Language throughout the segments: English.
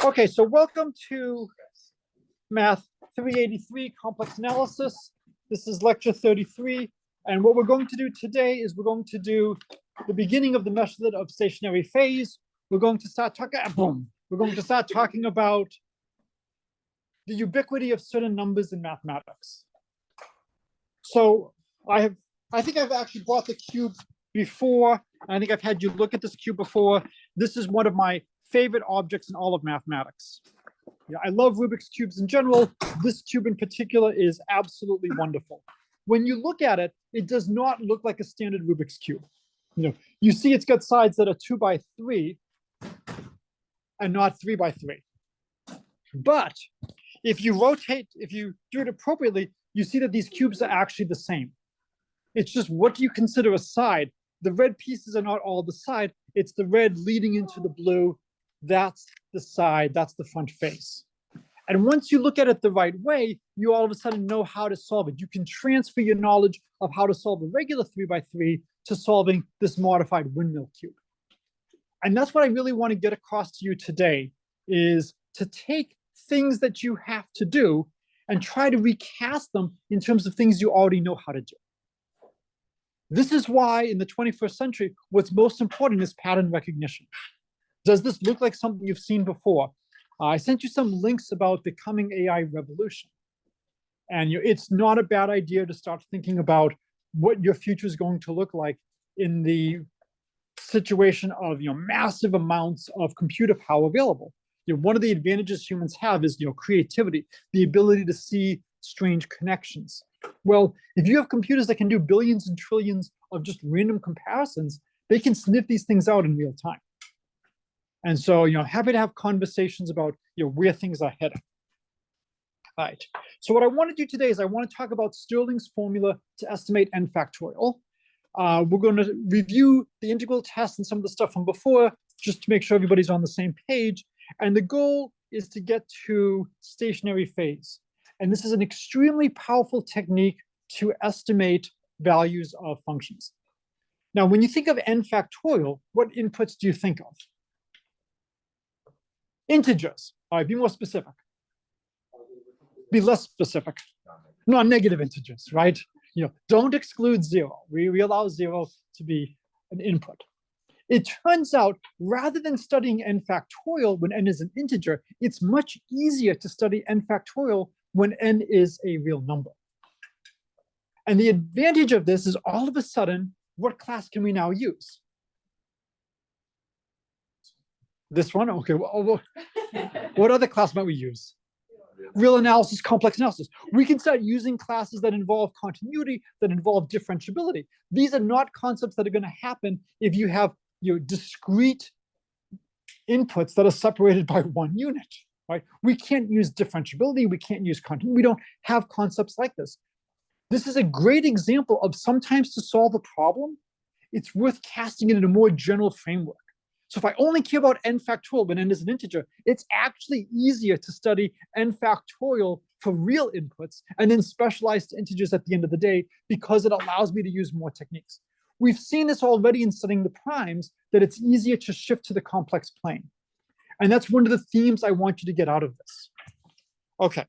Okay, so welcome to Math 383 Complex Analysis. This is lecture 33. And what we're going to do today is we're going to do the beginning of the method of stationary phase. We're going to start talking, We're going to start talking about the ubiquity of certain numbers in mathematics. So I think I've actually brought the cube before. I think I've had you look at this cube before. This is one of my favorite objects in all of mathematics. Yeah, I love Rubik's cubes in general. This cube in particular is absolutely wonderful. When you look at it, it does not look like a standard Rubik's cube. You see it's got sides that are 2 by 3 and not 3 by 3. But if you do it appropriately, you see that these cubes are actually the same. It's just, what do you consider a side? The red pieces are not all the side. It's the red leading into the blue. That's the side, that's the front face. And once you look at it the right way, you all of a sudden know how to solve it. You can transfer your knowledge of how to solve a regular 3 by 3 to solving this modified windmill cube. And that's what I really want to get across to you today, is to take things that you have to do and try to recast them in terms of things you already know how to do. This is why in the 21st century, what's most important is pattern recognition. Does this look like something you've seen before? I sent you some links about the coming AI revolution. And it's not a bad idea to start thinking about what your future is going to look like in the situation of massive amounts of computer power available. One of the advantages humans have is creativity, the ability to see strange connections. Well, if you have computers that can do billions and trillions of just random comparisons, they can sniff these things out in real time. And so, happy to have conversations about where things are heading. All right. So what I want to do today is I want to talk about Stirling's formula to estimate n factorial. We're going to review the integral test and some of the stuff from before, just to make sure everybody's on the same page. And the goal is to get to stationary phase. And this is an extremely powerful technique to estimate values of functions. Now, when you think of n factorial, what inputs do you think of? Integers. All right, be more specific. Be less specific. Non-negative integers, right? Don't exclude 0. We allow 0 to be an input. It turns out, rather than studying n factorial when n is an integer, it's much easier to study n factorial when n is a real number. And the advantage of this is, all of a sudden, what class can we now use? This one? Okay. Well, what other class might we use? Real analysis, complex analysis. We can start using classes that involve continuity, that involve differentiability. These are not concepts that are going to happen if you have discrete inputs that are separated by one unit, right? We can't use differentiability. We can't use continuity. We don't have concepts like this. This is a great example of, sometimes to solve a problem, it's worth casting it in a more general framework. So if I only care about n factorial when n is an integer, it's actually easier to study n factorial for real inputs and then specialize to integers at the end of the day, because it allows me to use more techniques. We've seen this already in studying the primes, that it's easier to shift to the complex plane. And that's one of the themes I want you to get out of this. Okay.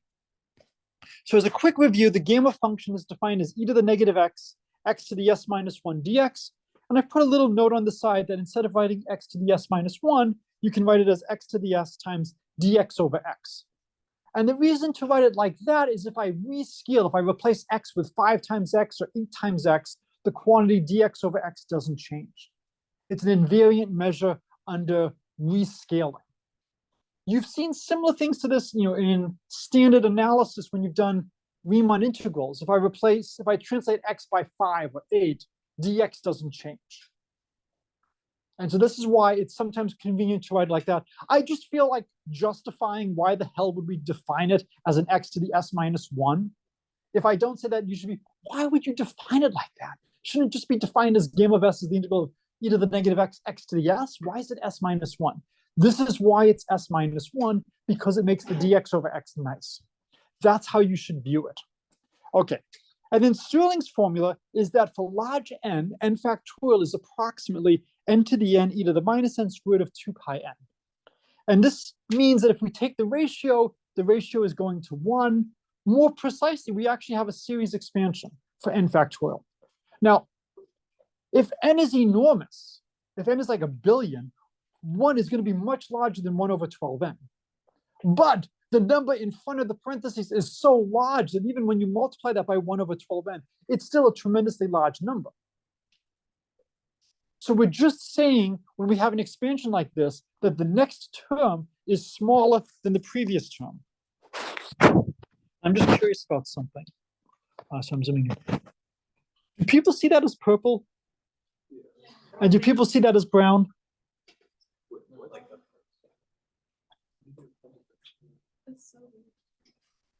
So as a quick review, the gamma function is defined as e to the negative x, x to the s minus 1 dx. And I put a little note on the side that instead of writing x to the s minus 1, you can write it as x to the s times dx over x. And the reason to write it like that is, if I rescale, if I replace x with 5 times x or 8 times x, the quantity dx over x doesn't change. It's an invariant measure under rescaling. You've seen similar things to this, in standard analysis when you've done Riemann integrals. If I translate x by 5 or 8, dx doesn't change. And so this is why it's sometimes convenient to write like that. I just feel like justifying why the hell would we define it as an x to the s minus 1. If I don't say that, you should be, why would you define it like that? Shouldn't it just be defined as gamma of s is the integral of e to the negative x, x to the s? Why is it s minus 1? This is why it's s minus 1, because it makes the dx over x nice. That's how you should view it. Okay. And then Stirling's formula is that for large n factorial is approximately n to the n e to the minus n squared of 2 pi n. And this means that if we take the ratio is going to 1. More precisely, we actually have a series expansion for n factorial. Now, if n is enormous, if n is like a billion, 1 is going to be much larger than 1 over 12n. But the number in front of the parentheses is so large that even when you multiply that by 1 over 12n, it's still a tremendously large number. So we're just saying, when we have an expansion like this, that the next term is smaller than the previous term. I'm just curious about something. So I'm zooming in. Do people see that as purple? And do people see that as brown?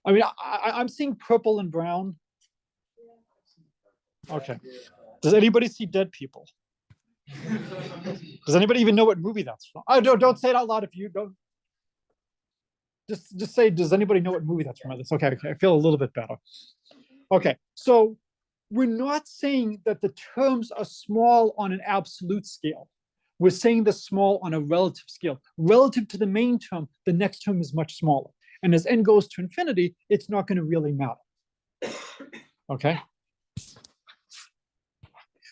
I mean, I'm seeing purple and brown. Okay. Does anybody see dead people? Does anybody even know what movie that's from? Oh, don't say it out loud if you don't. Just say, does anybody know what movie that's from? Okay, I feel a little bit better. Okay, so we're not saying that the terms are small on an absolute scale. We're saying they're small on a relative scale. Relative to the main term, the next term is much smaller. And as n goes to infinity, it's not going to really matter. Okay?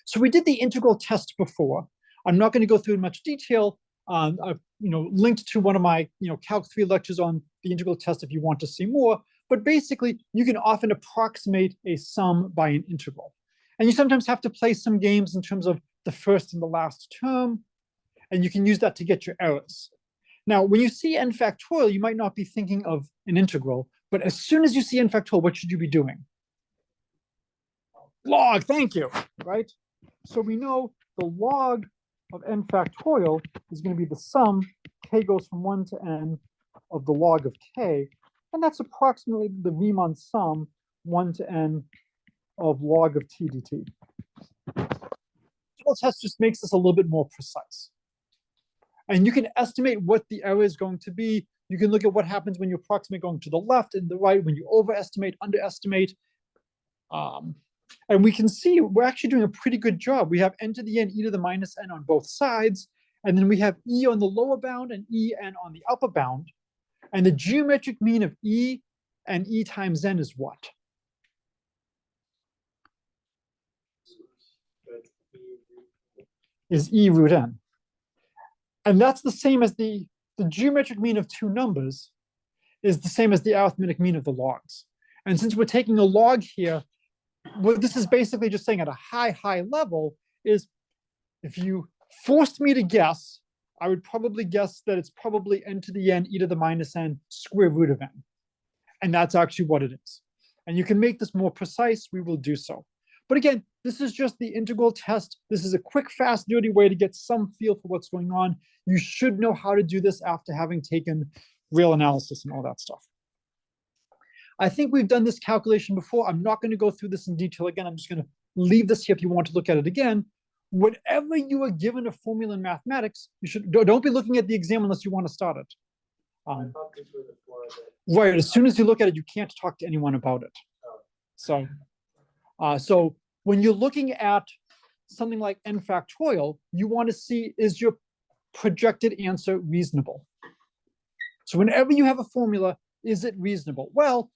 So we did the integral test before. I'm not going to go through in much detail. I've linked to one of my Calc 3 lectures on the integral test if you want to see more. But basically, you can often approximate a sum by an integral. And you sometimes have to play some games in terms of the first and the last term. And you can use that to get your errors. Now, when you see n factorial, you might not be thinking of an integral. But as soon as you see n factorial, what should you be doing? Log, thank you, right? So we know the log of n factorial is going to be the sum, k goes from 1 to n, of the log of k. And that's approximately the Riemann sum, 1 to n, of log of t dt. The test just makes this a little bit more precise. And you can estimate what the error is going to be. You can look at what happens when you approximate going to the left and the right, when you overestimate, underestimate. And we can see we're actually doing a pretty good job. We have n to the n, e to the minus n on both sides. And then we have e on the lower bound and en on the upper bound. And the geometric mean of e and e times n is what? Is e root n. And that's the same as the geometric mean of two numbers is the same as the arithmetic mean of the logs. And since we're taking a log here, what this is basically just saying at a high level is if you forced me to guess, I would probably guess that it's probably n to the n, e to the minus n, square root of n. And that's actually what it is. And you can make this more precise, we will do so. But again, this is just the integral test. This is a quick, fast, dirty way to get some feel for what's going on. You should know how to do this after having taken real analysis and all that stuff. I think we've done this calculation before. I'm not going to go through this in detail again. I'm just going to leave this here if you want to look at it again. Whenever you are given a formula in mathematics, you should don't be looking at the exam unless you want to start it. Right, as soon as you look at it, you can't talk to anyone about it. So when you're looking at something like n factorial, you want to see, is your projected answer reasonable? So whenever you have a formula, is it reasonable? Well,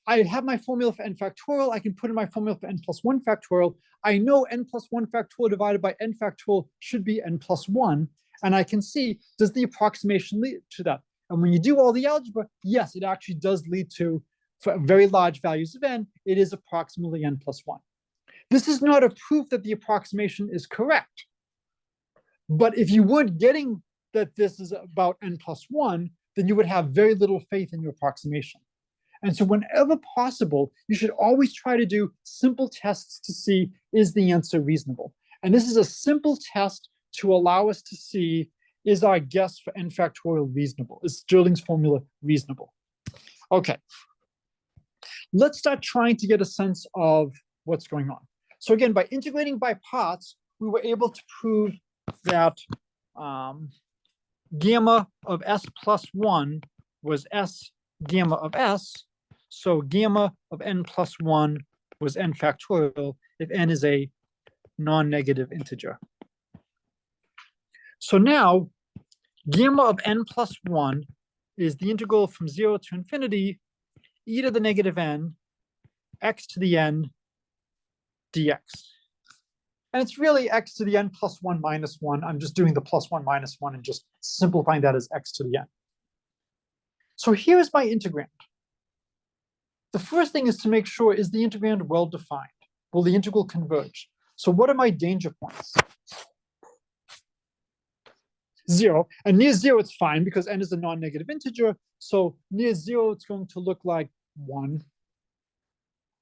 I have my formula for n factorial. I can put in my formula for n plus 1 factorial. I know n plus 1 factorial divided by n factorial should be n plus 1. And I can see, does the approximation lead to that? And when you do all the algebra, yes, it actually does lead to, for very large values of n, it is approximately n plus 1. This is not a proof that the approximation is correct. But if you were getting that this is about n plus 1, then you would have very little faith in your approximation. And so whenever possible, you should always try to do simple tests to see, is the answer reasonable? And this is a simple test to allow us to see, is our guess for n factorial reasonable? Is Stirling's formula reasonable? Okay. Let's start trying to get a sense of what's going on. So again, by integrating by parts, we were able to prove that gamma of s plus 1 was s gamma of s. So gamma of n plus 1 was n factorial if n is a non-negative integer. So now Gamma of n plus 1 is the integral from 0 to infinity, e to the negative n, x to the n, dx. And it's really x to the n plus 1 minus 1. I'm just doing the plus 1 minus 1 and just simplifying that as x to the n. So here's my integrand. The first thing is to make sure, is the integrand well defined? Will the integral converge? So what are my danger points? 0. And near 0, it's fine because n is a non-negative integer. So near 0, it's going to look like 1.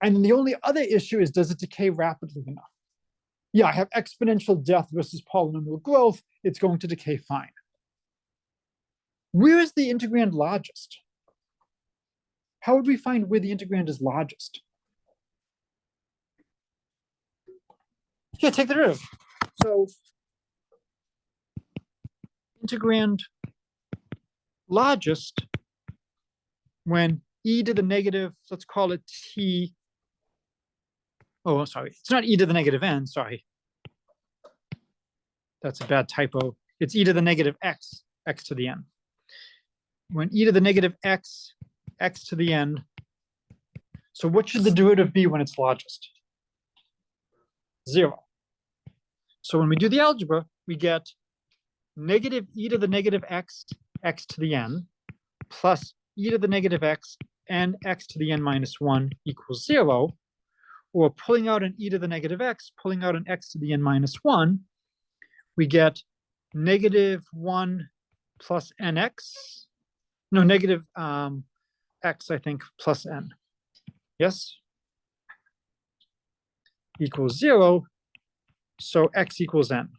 And then the only other issue is, does it decay rapidly enough? Yeah, I have exponential death versus polynomial growth. It's going to decay fine. Where is the integrand largest? How would we find where the integrand is largest? Yeah, take the derivative. So integrand largest when e to the negative, let's call it t. Oh, sorry, it's not e to the negative n, sorry. That's a bad typo. It's e to the negative x, x to the n. When e to the negative x, x to the n. So what should the derivative be when it's largest? 0. So when we do the algebra, we get negative e to the negative x, x to the n, plus e to the negative x, and x to the n minus 1 equals 0. Or pulling out an e to the negative x, pulling out an x to the n minus 1, we get negative 1 plus nx. No, negative x, I think, plus n. Yes? Equals 0. So x equals n.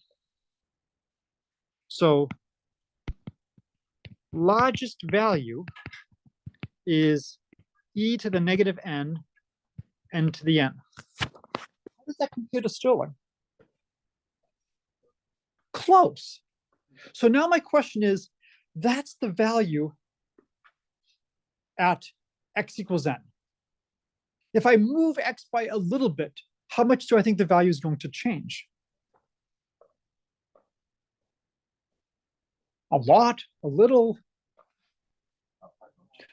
So largest value is e to the negative n, n to the n. How does that compare to Stirling? Close. So now my question is, that's the value at x equals n. If I move x by a little bit, how much do I think the value is going to change? A lot, a little,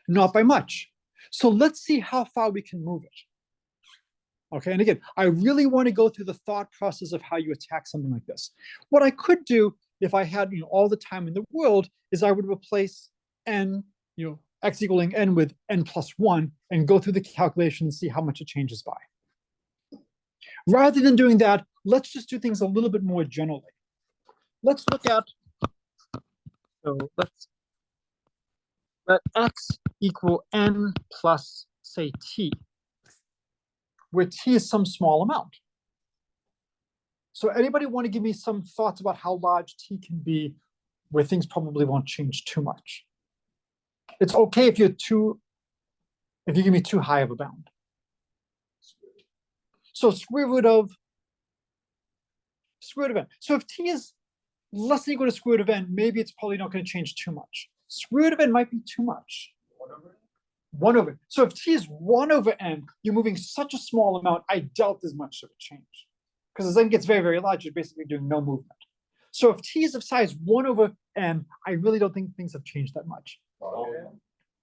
not by much. So let's see how far we can move it. Okay, and again, I really want to go through the thought process of how you attack something like this. What I could do if I had all the time in the world is I would replace n, x equaling n with n plus 1 and go through the calculation and see how much it changes by. Rather than doing that, let's just do things a little bit more generally. Let's look at, so let's let x equal n plus, say, t, where t is some small amount. So anybody want to give me some thoughts about how large t can be where things probably won't change too much? It's okay if you give me too high of a bound. So square root of n. So if t is less than or equal to square root of n, maybe it's probably not going to change too much. Square root of n might be too much. 1 over n. So if t is 1 over n, you're moving such a small amount, I doubt there's much of a change. Because as n gets very, very large, you're basically doing no movement. So if t is of size 1 over n, I really don't think things have changed that much.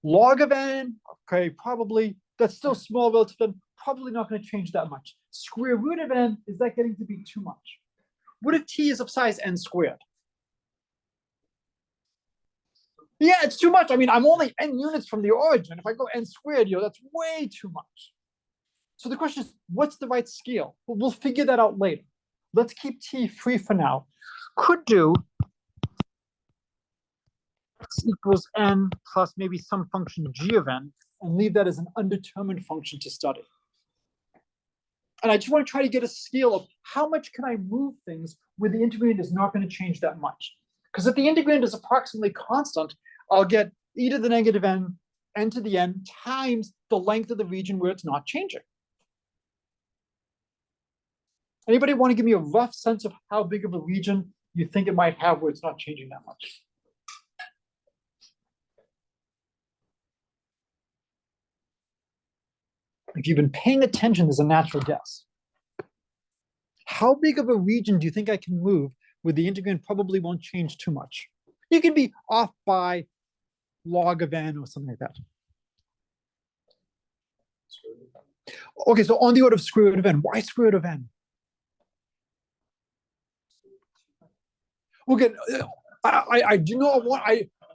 Log of n, okay, probably. That's still small relative to n, probably not going to change that much. Square root of n, is that getting to be too much? What if t is of size n squared? Yeah, it's too much. I mean, I'm only n units from the origin. If I go n squared, that's way too much. So the question is, what's the right scale? Well, we'll figure that out later. Let's keep t free for now. Could do x equals n plus maybe some function g of n and leave that as an undetermined function to study. And I just want to try to get a scale of how much can I move things where the integrand is not going to change that much. Because if the integrand is approximately constant, I'll get e to the negative n, n to the n, times the length of the region where it's not changing. Anybody want to give me a rough sense of how big of a region you think it might have where it's not changing that much? If you've been paying attention, there's a natural guess. How big of a region do you think I can move where the integrand probably won't change too much? You can be off by log of n or something like that. Okay, so on the order of square root of n. Why square root of n? Okay, I do not want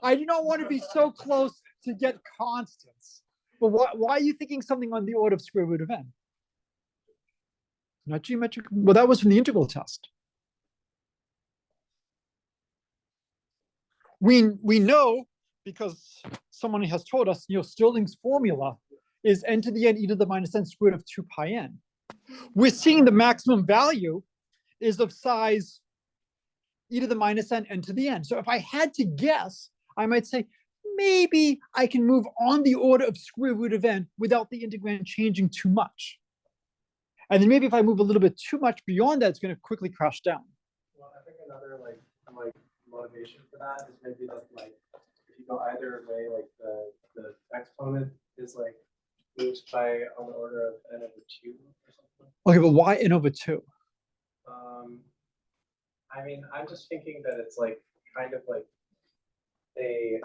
I do not want to be so close to get constants. But why are you thinking something on the order of square root of n? Not geometric. Well, that was from the integral test. We know because someone has told us, Stirling's formula is n to the n e to the minus n squared of 2 pi n. We're seeing the maximum value is of size e to the minus n to the n. So if I had to guess, I might say, maybe I can move on the order of square root of n without the integrand changing too much. And then maybe if I move a little bit too much beyond that, it's going to quickly crash down. Well, I think another like motivation for that is maybe that like if you go either way, like the exponent is like moves by on the order of n over 2 or something. Okay, but why n over 2? I mean, I'm just thinking that it's like kind of like a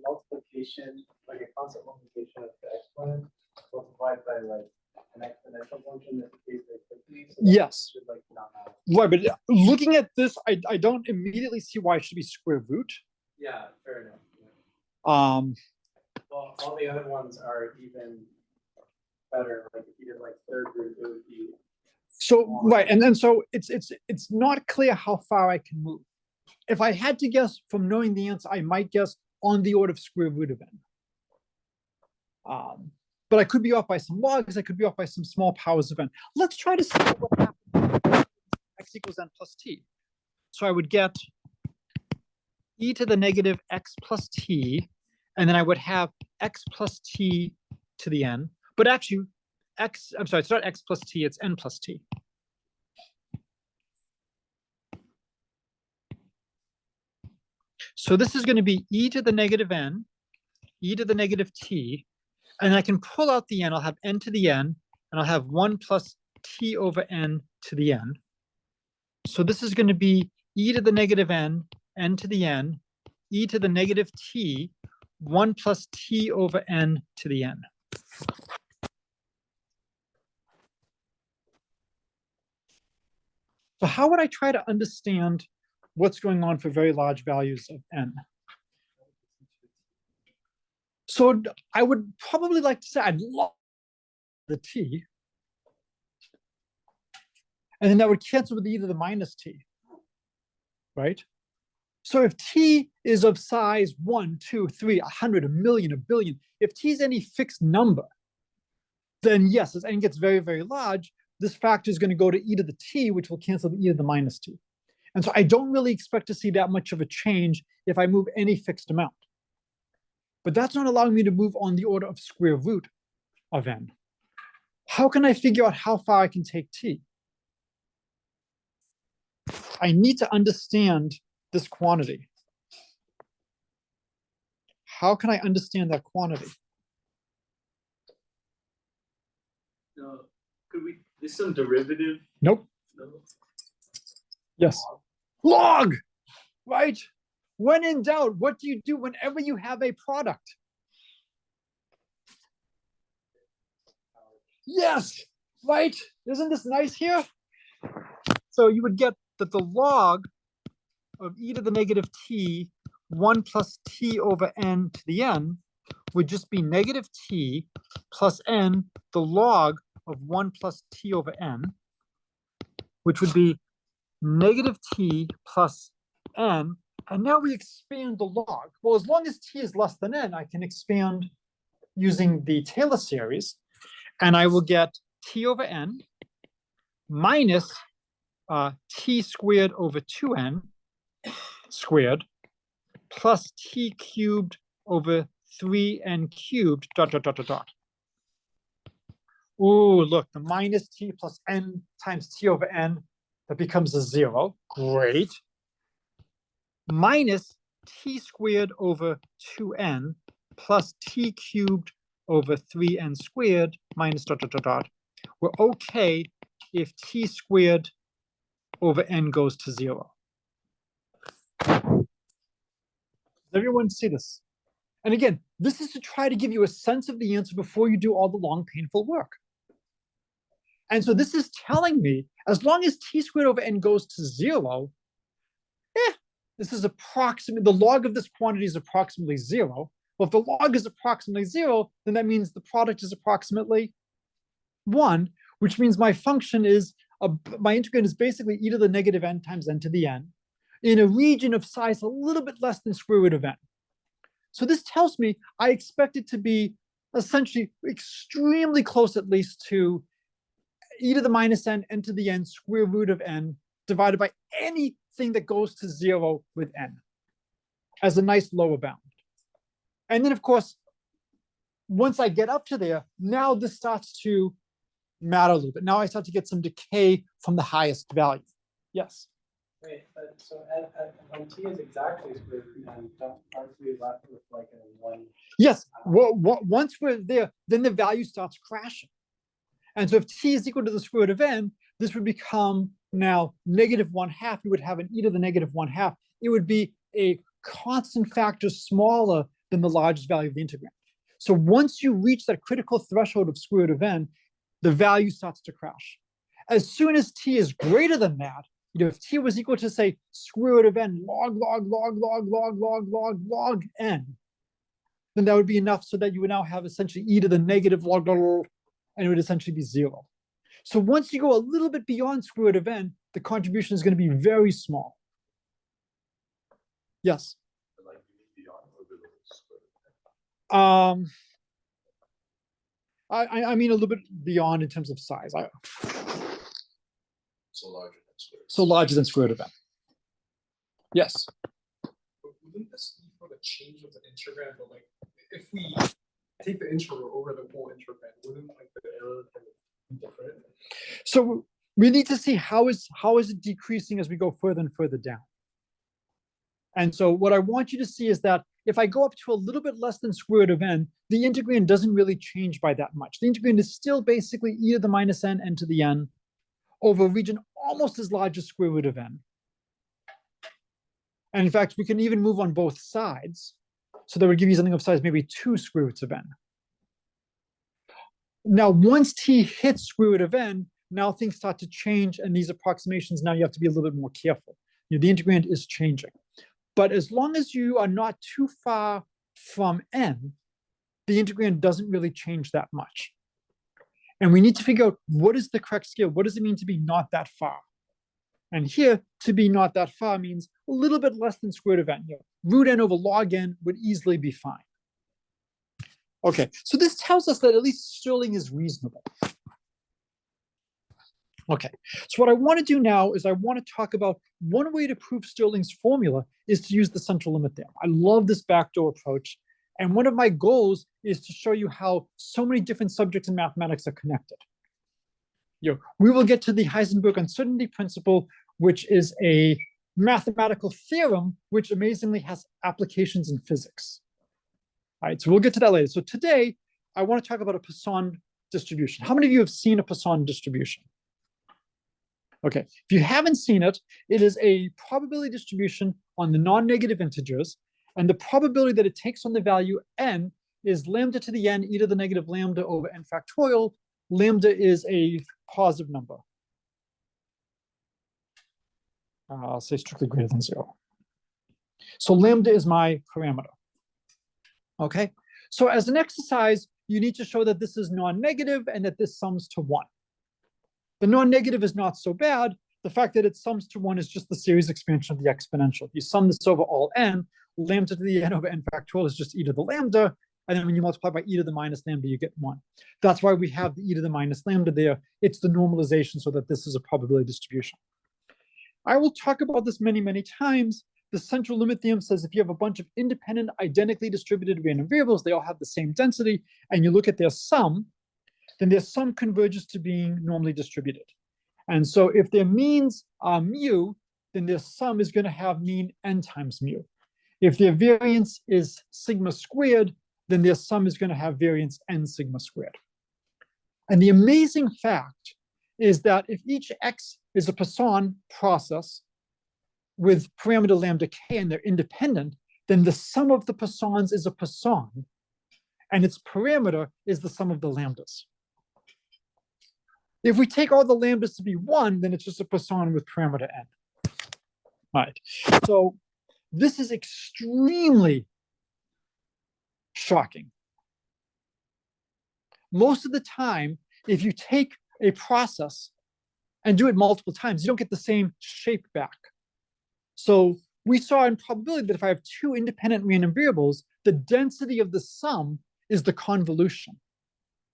multiplication, like a constant multiplication of the exponent multiplied by like an exponential function that decays very quickly. So yes. Should, like, not matter. Right, but looking at this, I don't immediately see why it should be square root. Yeah, fair enough. Yeah. Well, all the other ones are even better. Like if you did like third root, it would be. So right, and then so it's not clear how far I can move. If I had to guess from knowing the answer, I might guess on the order of square root of n. But I could be off by some logs. I could be off by some small powers of n. Let's try to see what happens. X equals n plus t. So I would get e to the negative x plus t, and then I would have x plus t to the n. But actually, I'm sorry, it's not x plus t, it's n plus t. So this is going to be e to the negative n, e to the negative t, and I can pull out the n. I'll have n to the n, and I'll have 1 plus t over n to the n. So this is going to be e to the negative n, n to the n, e to the negative t, 1 plus t over n to the n. So how would I try to understand what's going on for very large values of n? So I would probably like to say I'd log the t, and then that would cancel with e to the minus t, right? So if t is of size 1, 2, 3, 100, 1,000,000, 1,000,000,000, if t is any fixed number, then yes, as n gets very, very large, this factor is going to go to e to the t, which will cancel the e to the minus t. And so I don't really expect to see that much of a change if I move any fixed amount. But that's not allowing me to move on the order of square root of n. How can I figure out how far I can take t? I need to understand this quantity. How can I understand that quantity? Could we, is some derivative? Nope. No. Yes. Log, right? When in doubt, what do you do whenever you have a product? Yes, right? Isn't this nice here? So you would get that the log of e to the negative t, 1 plus t over n to the n, would just be negative t plus n, the log of 1 plus t over n, which would be negative t plus n. And now we expand the log. Well, as long as t is less than n, I can expand using the Taylor series, and I will get t over n minus t squared over 2n squared plus t cubed over 3n cubed dot dot dot dot dot. Ooh, look, the minus t plus n times t over n, that becomes a 0. Great. Minus t squared over 2n plus t cubed over 3n squared minus dot dot dot dot. We're okay if t squared over n goes to 0. Does everyone see this? And again, this is to try to give you a sense of the answer before you do all the long, painful work. And so this is telling me, as long as t squared over n goes to 0, this is approximately, the log of this quantity is approximately 0. Well, if the log is approximately 0, then that means the product is approximately 1, which means my function is, my integrand is basically e to the negative n times n to the n in a region of size a little bit less than square root of n. So this tells me I expect it to be essentially extremely close, at least, to e to the minus n, n to the n, square root of n, divided by anything that goes to 0 with n as a nice lower bound. And then, of course, once I get up to there, now this starts to matter a little bit. Now I start to get some decay from the highest value. Yes? Wait, but so when t is exactly square root n, aren't we left with like a 1? Yes. Well, once we're there, then the value starts crashing. And so if t is equal to the square root of n, this would become now negative 1/2. You would have an e to the negative 1/2. It would be a constant factor smaller than the largest value of the integrand. So once you reach that critical threshold of square root of n, the value starts to crash. As soon as t is greater than that, if t was equal to, say, square root of n log n, then that would be enough so that you would now have essentially e to the negative log, and it would essentially be 0. So once you go a little bit beyond square root of n, the contribution is going to be very small. Yes. I mean a little bit beyond in terms of size. So larger than square root of n. Yes. But wouldn't this be for the change of the integrand? But like, if we take the integral over the whole integrand, wouldn't like the error kind of be different? So we need to see how is it decreasing as we go further and further down. And so what I want you to see is that if I go up to a little bit less than square root of n, the integrand doesn't really change by that much. The integrand is still basically e to the minus n, n to the n, over a region almost as large as square root of n. And in fact, we can even move on both sides. So that would give you something of size maybe 2 square roots of n. Now, once t hits square root of n, now things start to change, and these approximations, now you have to be a little bit more careful. The integrand is changing. But as long as you are not too far from n, the integrand doesn't really change that much. And we need to figure out what is the correct scale. What does it mean to be not that far? And here, to be not that far means a little bit less than square root of n. Root n over log n would easily be fine. Okay, so this tells us that at least Stirling is reasonable. Okay, so what I want to do now is I want to talk about one way to prove Stirling's formula is to use the central limit theorem. I love this backdoor approach. And one of my goals is to show you how so many different subjects in mathematics are connected. We will get to the Heisenberg uncertainty principle, which is a mathematical theorem, which amazingly has applications in physics. All right, so we'll get to that later. So today, I want to talk about a Poisson distribution. How many of you have seen a Poisson distribution? Okay, if you haven't seen it, it is a probability distribution on the non-negative integers, and the probability that it takes on the value n is lambda to the n e to the negative lambda over n factorial. Lambda is a positive number. I'll say strictly greater than 0. So lambda is my parameter. Okay, so as an exercise, you need to show that this is non-negative and that this sums to 1. The non-negative is not so bad. The fact that it sums to 1 is just the series expansion of the exponential. If you sum this over all n, lambda to the n over n factorial is just e to the lambda. And then when you multiply by e to the minus lambda, you get 1. That's why we have the e to the minus lambda there. It's the normalization so that this is a probability distribution. I will talk about this many, many times. The central limit theorem says if you have a bunch of independent, identically distributed random variables, they all have the same density, and you look at their sum, then their sum converges to being normally distributed. And so if their means are mu, then their sum is going to have mean n times mu. If their variance is sigma squared, then their sum is going to have variance n sigma squared. And the amazing fact is that if each x is a Poisson process with parameter lambda k and they're independent, then the sum of the Poissons is a Poisson, and its parameter is the sum of the lambdas. If we take all the lambdas to be 1, then it's just a Poisson with parameter n. All right, so this is extremely shocking. Most of the time, if you take a process and do it multiple times, you don't get the same shape back. So we saw in probability that if I have two independent random variables, the density of the sum is the convolution.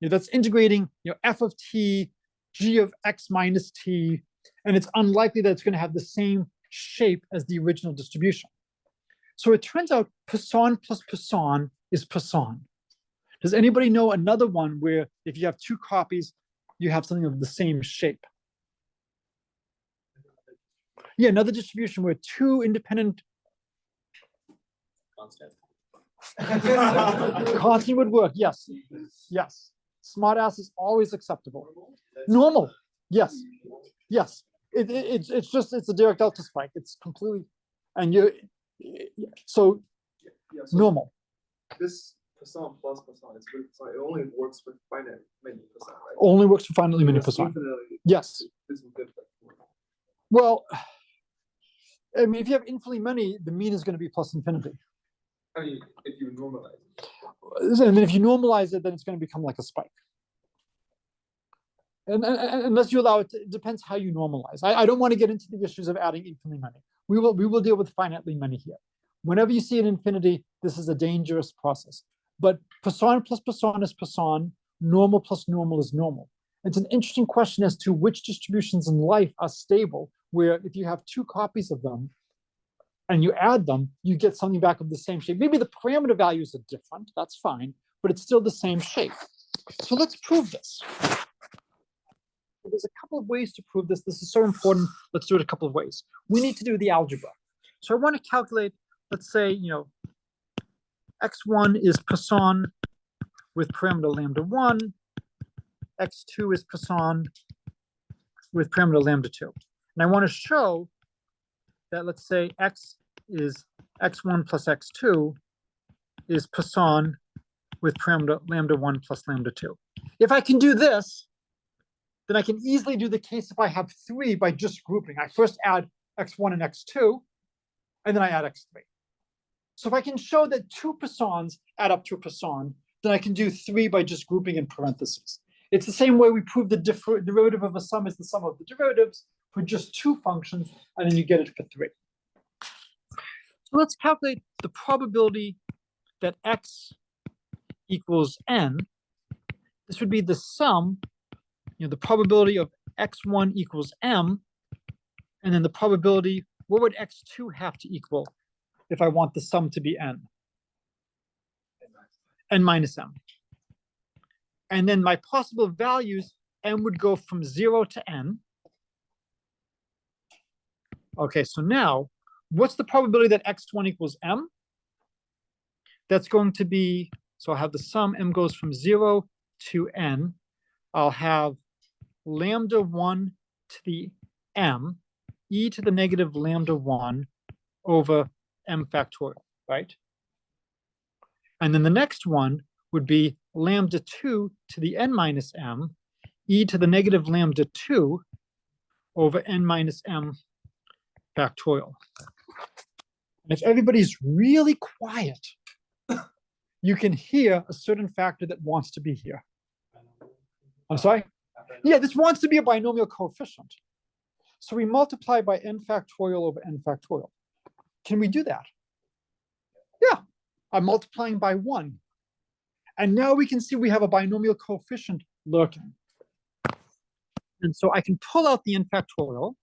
That's integrating f of t, g of x minus t, and it's unlikely that it's going to have the same shape as the original distribution. So it turns out Poisson plus Poisson is Poisson. Does anybody know another one where if you have two copies, you have something of the same shape? Yeah, another distribution where two independent Constant. constant would work. Yes, yes. Smartass is always acceptable. Normal, yes, yes. It's just it's a Dirac delta spike. It's completely, and so Yeah, so normal. this Poisson plus Poisson is good. So it only works with finite many Poisson, right? Only works for finitely many It's Poisson. infinitely- Yes. This is good. Well, I mean, if you have infinitely many, the mean is going to be plus infinity. I mean, if you normalize it. And then if you normalize it, then it's going to become like a spike. And unless you allow it, it depends how you normalize. I don't want to get into the issues of adding infinitely many. We will deal with finitely many here. Whenever you see an infinity, this is a dangerous process. But Poisson plus Poisson is Poisson. Normal plus normal is normal. It's an interesting question as to which distributions in life are stable, where if you have two copies of them and you add them, you get something back of the same shape. Maybe the parameter values are different, that's fine, but it's still the same shape. So let's prove this. There's a couple of ways to prove this. This is so important. Let's do it a couple of ways. We need to do the algebra. So I want to calculate, let's say, x1 is Poisson with parameter lambda 1. x2 is Poisson with parameter lambda 2. And I want to show that, let's say, x1 plus x2 is Poisson with parameter lambda 1 plus lambda 2. If I can do this, then I can easily do the case if I have 3 by just grouping. I first add x1 and x2, and then I add x3. So if I can show that 2 Poissons add up to a Poisson, then I can do 3 by just grouping in parentheses. It's the same way we prove the derivative of a sum is the sum of the derivatives for just 2 functions, and then you get it for 3. So let's calculate the probability that x equals n. This would be the sum, the probability of x1 equals m, and then the probability, what would x2 have to equal if I want the sum to be n? N minus m. And then my possible values, m would go from 0 to n. Okay, so now, what's the probability that x1 equals m? That's going to be, so I'll have the sum, m goes from 0 to n. I'll have lambda 1 to the m, e to the negative lambda 1 over m factorial, right? And then the next one would be lambda 2 to the n minus m, e to the negative lambda 2 over n minus m factorial. And if everybody's really quiet, you can hear a certain factor that wants to be here. I'm sorry? Yeah, this wants to be a binomial coefficient. So we multiply by n factorial over n factorial. Can we do that? Yeah, I'm multiplying by 1. And now we can see we have a binomial coefficient lurking. And so I can pull out the n factorial.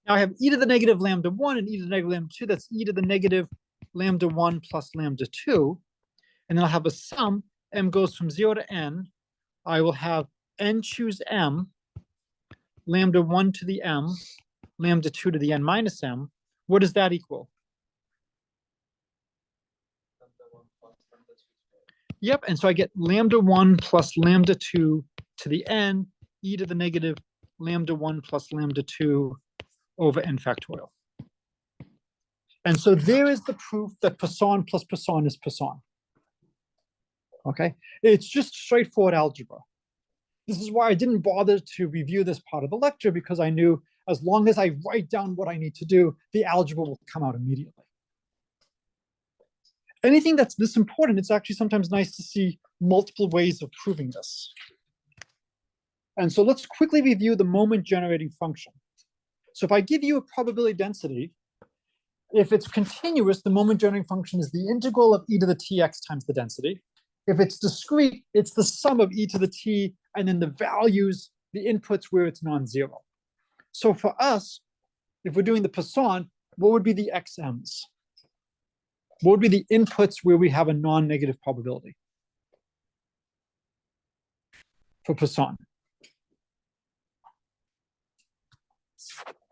Now I have e to the negative lambda 1 and e to the negative lambda 2. That's e to the negative lambda 1 plus lambda 2. And then I'll have a sum. M goes from 0 to n. I will have n choose m, lambda 1 to the m, lambda 2 to the n minus m. What does that equal? Yep, and so I get lambda 1 plus lambda 2 to the n, e to the negative lambda 1 plus lambda 2 over n factorial. And so there is the proof that Poisson plus Poisson is Poisson. Okay, it's just straightforward algebra. This is why I didn't bother to review this part of the lecture, because I knew as long as I write down what I need to do, the algebra will come out immediately. Anything that's this important, it's actually sometimes nice to see multiple ways of proving this. And so let's quickly review the moment generating function. So if I give you a probability density, if it's continuous, the moment generating function is the integral of e to the tx times the density. If it's discrete, it's the sum of e to the t and then the values, the inputs where it's non-zero. So for us, if we're doing the Poisson, what would be the xm's? What would be the inputs where we have a non-negative probability for Poisson?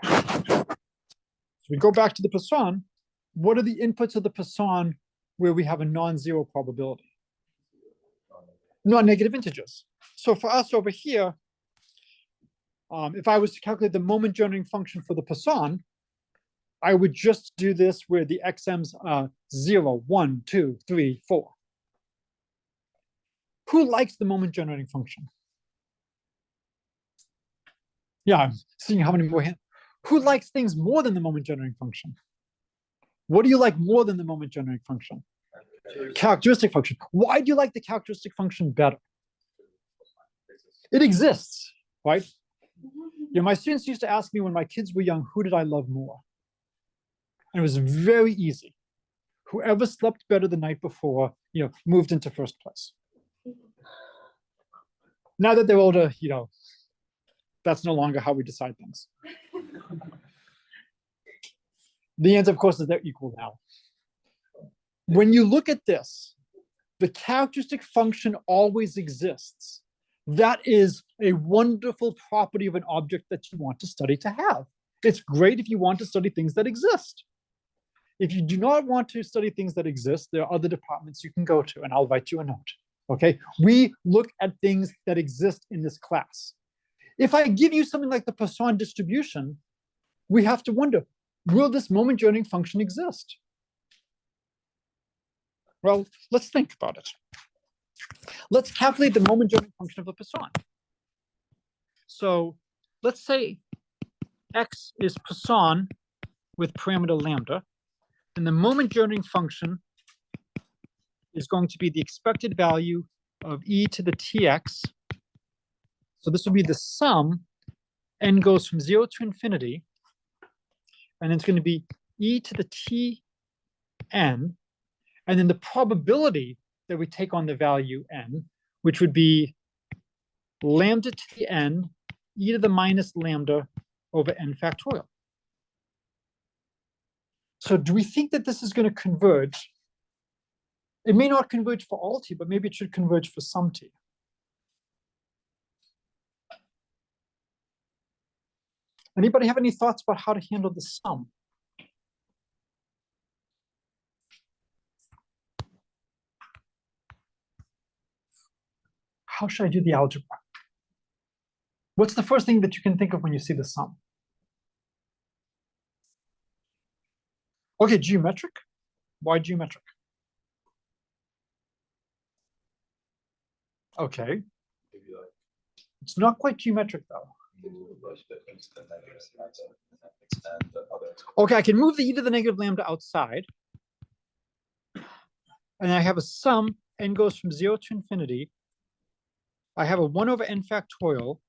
So we go back to the Poisson. What are the inputs of the Poisson where we have a non-zero probability? Non-negative integers. So for us over here, if I was to calculate the moment generating function for the Poisson, I would just do this where the xm's are 0, 1, 2, 3, 4. Who likes the moment generating function? Yeah, I'm seeing how many more hands. Who likes things more than the moment generating function? What do you like more than the moment generating function? Characteristic function. Why do you like the characteristic function better? It exists, right? Yeah, my students used to ask me when my kids were young, who did I love more? And it was very easy. Whoever slept better the night before, moved into first place. Now that they're older, that's no longer how we decide things. The answer, of course, is they're equal now. When you look at this, the characteristic function always exists. That is a wonderful property of an object that you want to study to have. It's great if you want to study things that exist. If you do not want to study things that exist, there are other departments you can go to, and I'll write you a note. Okay? We look at things that exist in this class. If I give you something like the Poisson distribution, we have to wonder, will this moment generating function exist? Well, let's think about it. Let's calculate the moment generating function of the Poisson. So let's say x is Poisson with parameter lambda, and the moment generating function is going to be the expected value of e to the tx. So this will be the sum, n goes from 0 to infinity, and it's going to be e to the tn, and then the probability that we take on the value n, which would be lambda to the n, e to the minus lambda over n factorial. So do we think that this is going to converge? It may not converge for all t, but maybe it should converge for some t. Anybody have any thoughts about how to handle the sum? How should I do the algebra? What's the first thing that you can think of when you see the sum? Okay, geometric. Why geometric? Okay. It's not quite geometric though. Okay, I can move the e to the negative lambda outside. And I have a sum, n goes from 0 to infinity. I have a 1 over n factorial.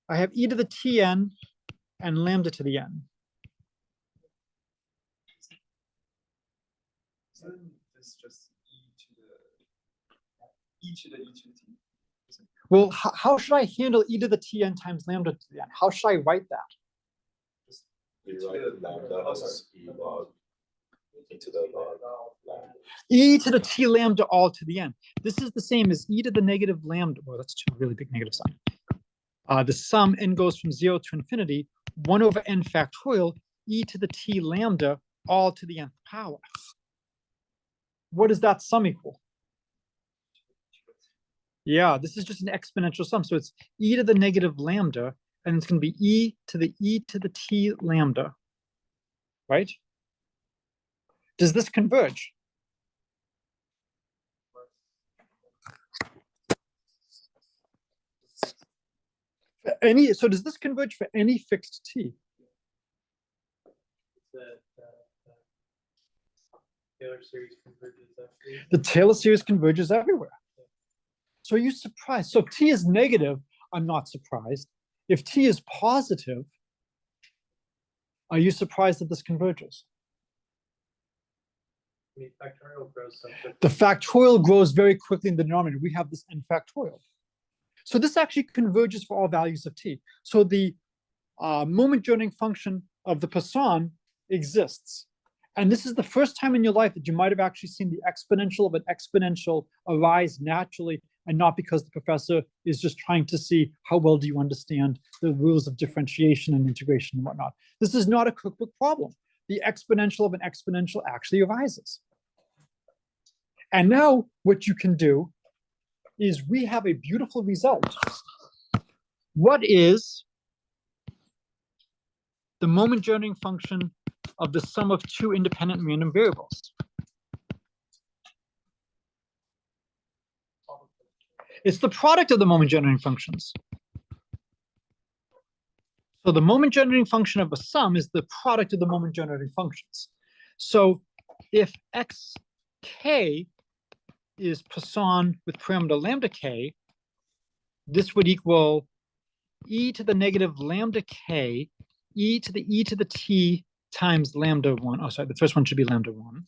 I have e to the tn and lambda to the n. Isn't this just e to the t? Well, how should I handle e to the tn times lambda to the n? How should I write that? E to the t lambda all to the n. This is the same as e to the negative lambda. Well, that's a really big negative sign. The sum n goes from 0 to infinity, 1 over n factorial, e to the t lambda all to the nth power. What does that sum equal? Yeah, this is just an exponential sum. So it's e to the negative lambda, and it's going to be e to the t lambda, right? Does this converge? So does this converge for any fixed t? The Taylor series converges actually. The Taylor series converges everywhere. So are you surprised? So if t is negative, I'm not surprised. If t is positive, are you surprised that this converges? I mean, factorial grows something. The factorial grows very quickly in the denominator. We have this n factorial. So this actually converges for all values of t. So the moment generating function of the Poisson exists. And this is the first time in your life that you might have actually seen the exponential of an exponential arise naturally, and not because the professor is just trying to see how well do you understand the rules of differentiation and integration and whatnot. This is not a cookbook problem. The exponential of an exponential actually arises. And now what you can do is we have a beautiful result. What is the moment generating function of the sum of two independent random variables? It's the product of the moment generating functions. So the moment generating function of a sum is the product of the moment generating functions. So if xk is Poisson with parameter lambda k, this would equal e to the negative lambda k, e to the t times lambda 1. Oh, sorry, the first one should be lambda 1.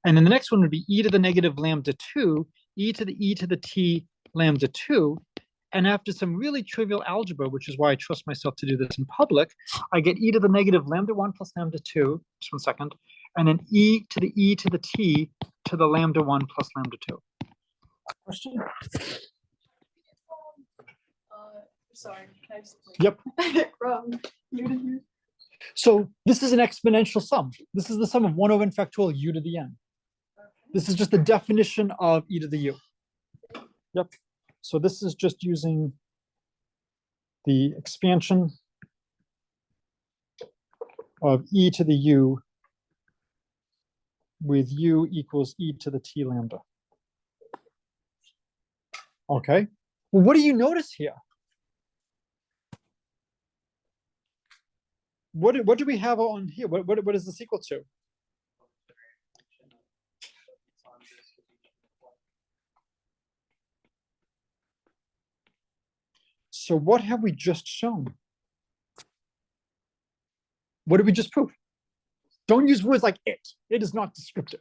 And then the next one would be e to the negative lambda 2, e to the t lambda 2. And after some really trivial algebra, which is why I trust myself to do this in public, I get e to the negative lambda 1 plus lambda 2, just 1 second, and then e to the t to the lambda 1 plus lambda 2. Question? Sorry, can I just Yep. from you to you? So this is an exponential sum. This is the sum of 1 over n factorial u to the n. This is just the definition of e to the u. Yep. So this is just using the expansion of e to the u with u equals e to the t lambda. Okay. Well, what do you notice here? What do we have on here? What is this equal to? So what have we just shown? What did we just prove? Don't use words like it. It is not descriptive.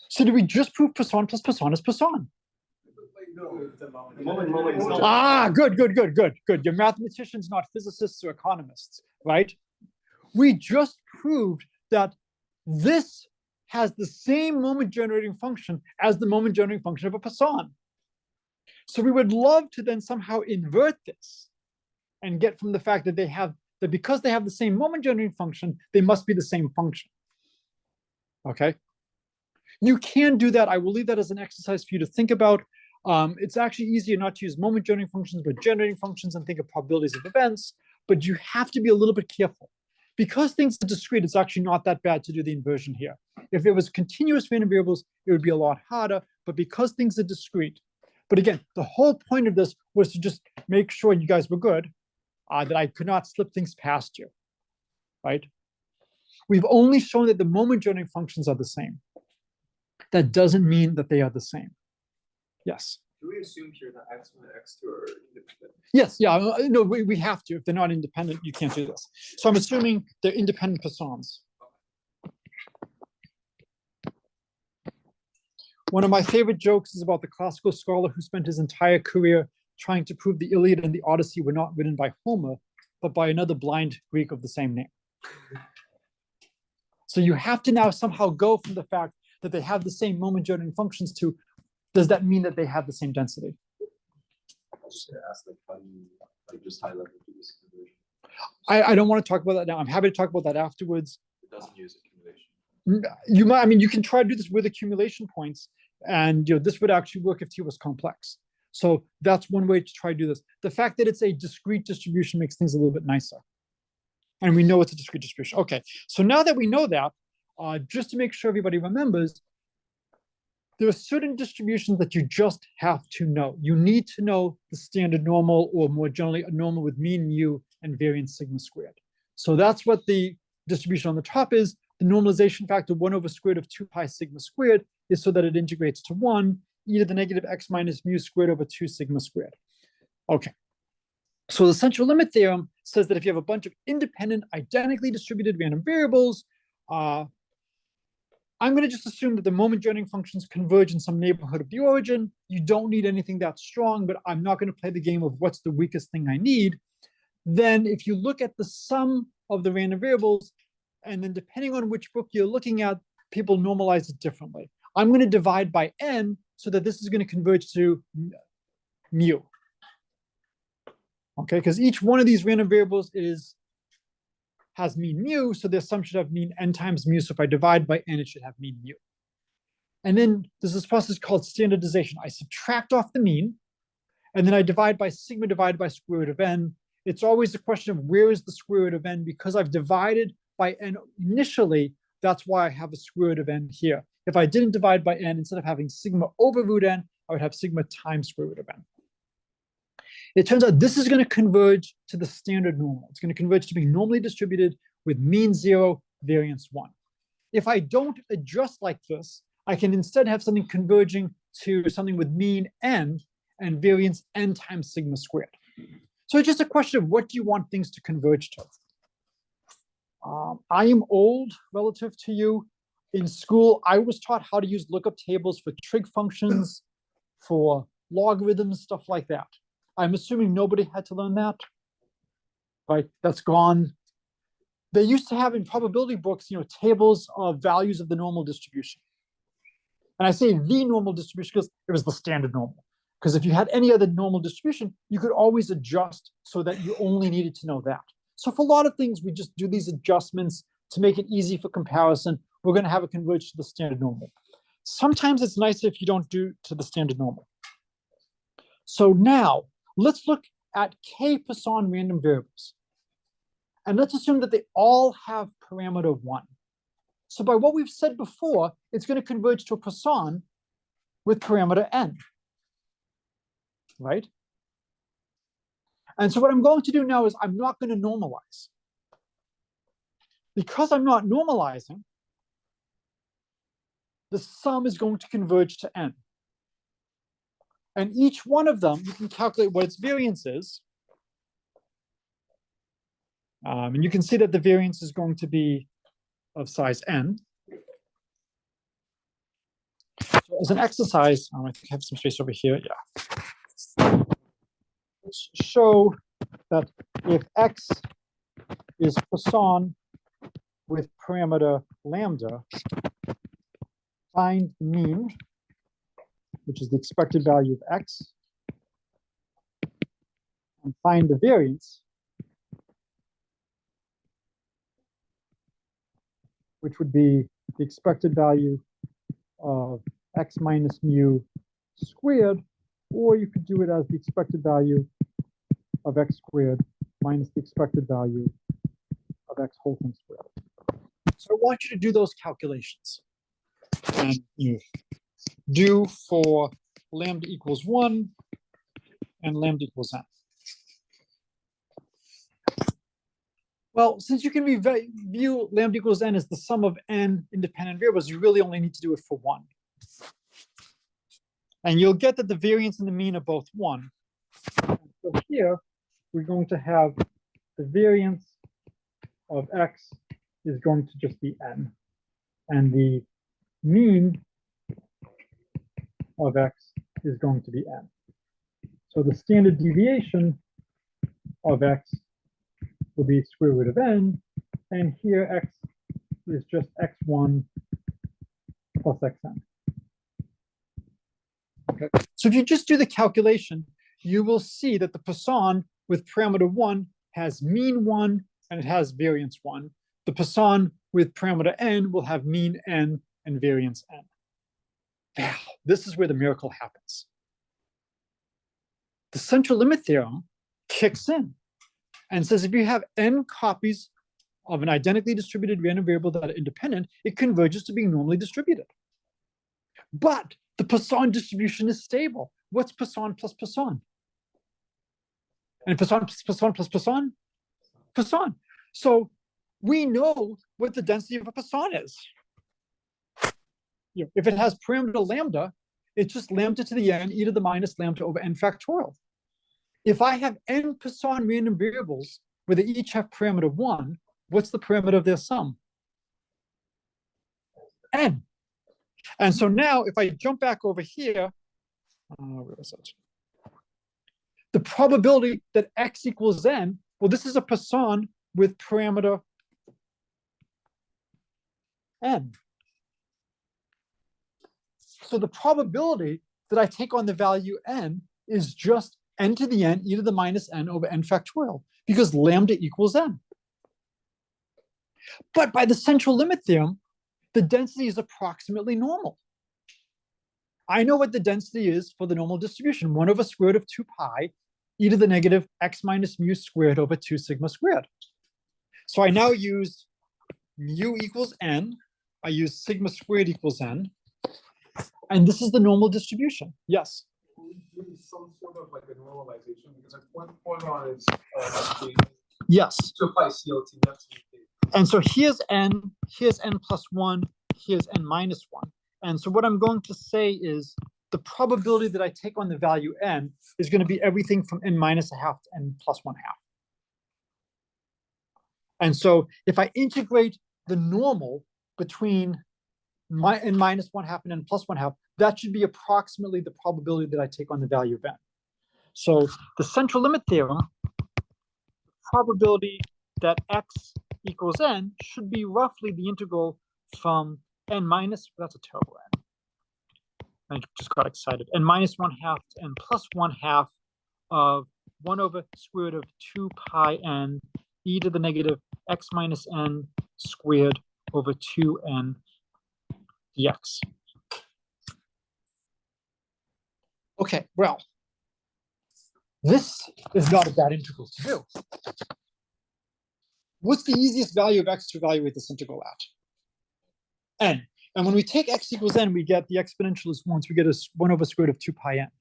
So did we just prove Poisson plus Poisson is Poisson? Ah, good. You're mathematicians, not physicists or economists, right? We just proved that this has the same moment generating function as the moment generating function of a Poisson. So we would love to then somehow invert this and get from the fact that because they have the same moment generating function, they must be the same function. Okay? You can do that. I will leave that as an exercise for you to think about. It's actually easier not to use moment generating functions, but generating functions and think of probabilities of events. But you have to be a little bit careful. Because things are discrete, it's actually not that bad to do the inversion here. If it was continuous random variables, it would be a lot harder. But because things are discrete, but again, the whole point of this was to just make sure you guys were good, that I could not slip things past you, right? We've only shown that the moment generating functions are the same. That doesn't mean that they are the same. Yes. Do we assume here that x1 and x2 are independent? Yes, yeah, no, we have to. If they're not independent, you can't do this. So I'm assuming they're independent Poissons. One of my favorite jokes is about the classical scholar who spent his entire career trying to prove the Iliad and the Odyssey were not written by Homer, but by another blind Greek of the same name. So you have to now somehow go from the fact that they have the same moment generating functions to, does that mean that they have the same density? I was just gonna ask, like, how do you, like, just high level do this conversion? I don't want to talk about that now. I'm happy to talk about that afterwards. It doesn't use accumulation. You might, I mean, you can try to do this with accumulation points, and this would actually work if T was complex. So that's one way to try to do this. The fact that it's a discrete distribution makes things a little bit nicer. And we know it's a discrete distribution. Okay, so now that we know that, just to make sure everybody remembers, there are certain distributions that you just have to know. You need to know the standard normal, or more generally, a normal with mean mu and variance sigma squared. So that's what the distribution on the top is. The normalization factor 1/square root of 2 pi sigma squared is so that it integrates to 1, e to the negative x minus mu squared over 2 sigma squared. Okay. So the central limit theorem says that if you have a bunch of independent, identically distributed random variables, I'm going to just assume that the moment generating functions converge in some neighborhood of the origin. You don't need anything that strong, but I'm not going to play the game of what's the weakest thing I need. Then if you look at the sum of the random variables, and then depending on which book you're looking at, people normalize it differently. I'm going to divide by n so that this is going to converge to mu. Okay, because each one of these random variables has mean mu, so their sum should have mean n times mu. So if I divide by n, it should have mean mu. And then there's this process called standardization. I subtract off the mean, and then I divide by sigma divided by square root of n. It's always a question of where is the square root of n? Because I've divided by n initially, that's why I have a square root of n here. If I didn't divide by n, instead of having sigma over root n, I would have sigma times square root of n. It turns out this is going to converge to the standard normal. It's going to converge to being normally distributed with mean 0, variance 1. If I don't adjust like this, I can instead have something converging to something with mean n and variance n times sigma squared. So it's just a question of what do you want things to converge to. I am old relative to you. In school, I was taught how to use lookup tables for trig functions, for logarithms, stuff like that. I'm assuming nobody had to learn that, right? That's gone. They used to have in probability books, tables of values of the normal distribution. And I say the normal distribution because it was the standard normal. Because if you had any other normal distribution, you could always adjust so that you only needed to know that. So for a lot of things, we just do these adjustments to make it easy for comparison. We're going to have it converge to the standard normal. Sometimes it's nicer if you don't do to the standard normal. So now, let's look at k Poisson random variables. And let's assume that they all have parameter 1. So by what we've said before, it's going to converge to a Poisson with parameter n, right? And so what I'm going to do now is I'm not going to normalize. Because I'm not normalizing, the sum is going to converge to n. And each one of them, you can calculate what its variance is. And you can see that the variance is going to be of size n. So as an exercise, I think I have some space over here. Yeah. Let's show that if x is Poisson with parameter lambda, find mean, which is the expected value of x, and find the variance, which would be the expected value of x minus mu squared, or you could do it as the expected value of x squared minus the expected value of x whole thing squared. So I want you to do those calculations. And you do for lambda equals 1 and lambda equals n. Well, since you can view lambda equals n as the sum of n independent variables, you really only need to do it for 1. And you'll get that the variance and the mean are both 1. So here, we're going to have the variance of x is going to just be n. And the mean of x is going to be n. So the standard deviation of x will be square root of n, and here x is just x1 plus xn. Okay. So if you just do the calculation, you will see that the Poisson with parameter 1 has mean 1 and it has variance 1. The Poisson with parameter n will have mean n and variance n. Now, this is where the miracle happens. The central limit theorem kicks in and says if you have n copies of an identically distributed random variable that are independent, it converges to being normally distributed. But the Poisson distribution is stable. What's Poisson plus Poisson? And Poisson plus Poisson plus Poisson? Poisson. So we know what the density of a Poisson is. If it has parameter lambda, it's just lambda to the n, e to the minus lambda over n factorial. If I have n Poisson random variables where they each have parameter 1, what's the parameter of their sum? N. And so now if I jump back over here, where is it? The probability that x equals n, well, this is a Poisson with parameter n. So the probability that I take on the value n is just n to the n, e to the minus n over n factorial, because lambda equals n. But by the central limit theorem, the density is approximately normal. I know what the density is for the normal distribution, 1 over square root of 2 pi, e to the negative x minus mu squared over 2 sigma squared. So I now use mu equals n, I use sigma squared equals n, and this is the normal distribution. Yes? Maybe some sort of like a normalization, because like one Poisson is Yes. to apply CLT. That's And so here's n plus 1, here's n minus 1. And so what I'm going to say is the probability that I take on the value n is going to be everything from n minus a half to n plus 1/2. And so if I integrate the normal between n minus 1/2 and n plus 1/2, that should be approximately the probability that I take on the value of n. So the central limit theorem, probability that x equals n should be roughly the integral from n minus, that's a terrible n. I just got excited. N minus 1/2 to n plus 1/2 of 1 over square root of 2 pi n e to the negative x minus n squared over 2n dx. Okay, well, this is not a bad integral to do. What's the easiest value of x to evaluate this integral at? N. And when we take x equals n, we get the exponential is 1, so we get a 1 over square root of 2 pi n.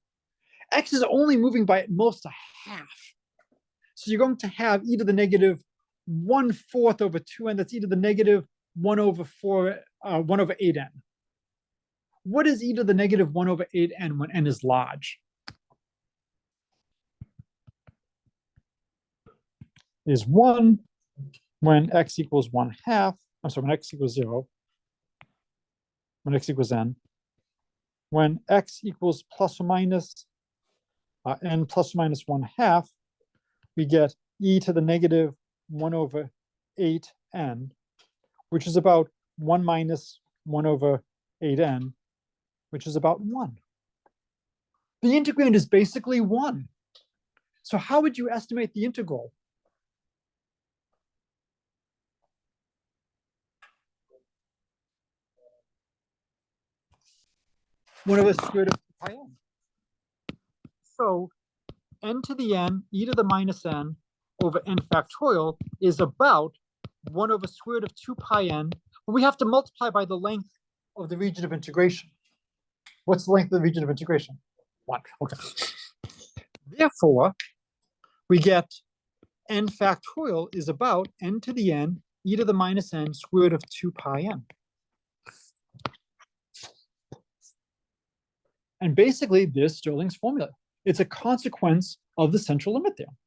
X is only moving by at most a half. So you're going to have e to the negative 1/4 over 2n, that's e to the negative 1 over 8n. What is e to the negative 1 over 8n when n is large? Is 1 when x equals 1/2, I'm sorry, when x equals 0, when x equals n, when x equals plus or minus n plus or minus 1/2, we get e to the negative 1 over 8n, which is about 1 minus 1 over 8n, which is about 1. The integrand is basically 1. So how would you estimate the integral? One over square root of 2 pi n. So n to the n, e to the minus n over n factorial is about 1 over square root of 2 pi n. But we have to multiply by the length of the region of integration. What's the length of the region of integration? 1. Okay. Therefore, we get n factorial is about n to the n, e to the minus n square root of 2 pi n. And basically, there's Stirling's formula. It's a consequence of the central limit theorem.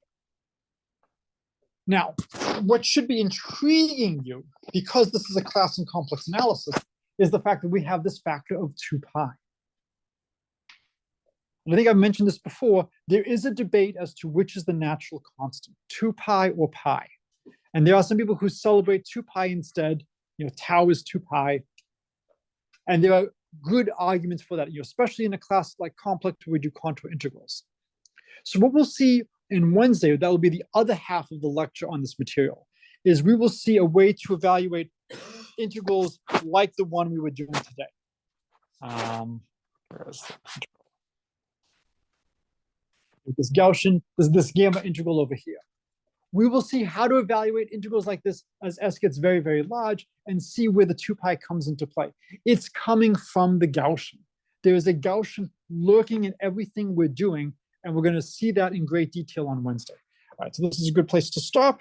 Now, what should be intriguing you, because this is a class in complex analysis, is the fact that we have this factor of 2 pi. And I think I've mentioned this before, there is a debate as to which is the natural constant, 2 pi or pi. And there are some people who celebrate 2 pi instead, tau is 2 pi. And there are good arguments for that, especially in a class like complex where we do contour integrals. So what we'll see in Wednesday, that will be the other half of the lecture on this material, is we will see a way to evaluate integrals like the one we were doing today. This Gaussian, this gamma integral over here. We will see how to evaluate integrals like this as s gets very, very large and see where the 2 pi comes into play. It's coming from the Gaussian. There is a Gaussian lurking in everything we're doing, and we're going to see that in great detail on Wednesday. All right, so this is a good place to stop.